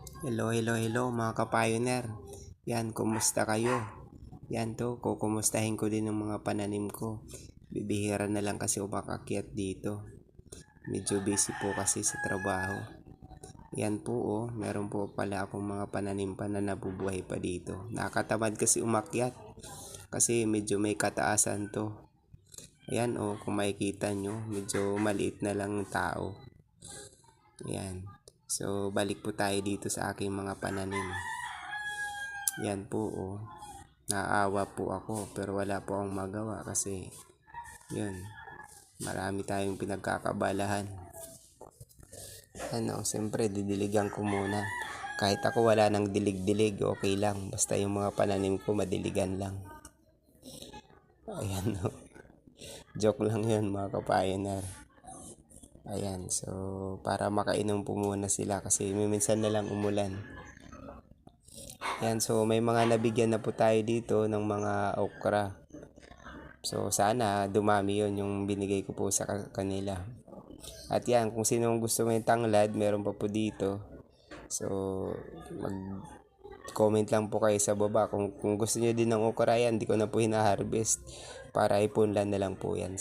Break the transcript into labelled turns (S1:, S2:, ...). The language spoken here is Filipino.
S1: Hello mga ka-pioneer. Yan, kumusta kayo? Yan to, kukumustahin ko din ng mga pananim ko. Bibihira na lang kasi umakakyat dito. Medyo busy po kasi sa trabaho. Yan po oh, meron po pala akong mga pananim pa na nabubuhay pa dito. Nakakatamad kasi umakyat kasi medyo may kataasan to. Ayan oh, kung makikita nyo, medyo maliit na lang tao. Ayan. So, balik po tayo dito sa aking mga pananim. Yan po oh. Naawa po ako pero wala po akong magawa kasi yun, marami tayong pinagkakabalahan. Siyempre didiligan ko muna. Kahit ako wala nang dilig-dilig, okay lang. Basta yung mga pananim ko madiligan lang. Ayan oh. Joke lang yun mga ka-pioneer. Ayan, so para makainom po muna sila kasi minsan na lang umulan. Ayan, so may mga nabigyan na po tayo dito ng mga okra. So sana dumami yon yung binigay ko po sa kanila. At yan, kung sino gusto may tanglad, meron pa po dito. So mag-comment lang po kayo sa baba. Kung gusto niyo din ng okra yan, di ko na po hina-harvest para ipunlan na lang po yan.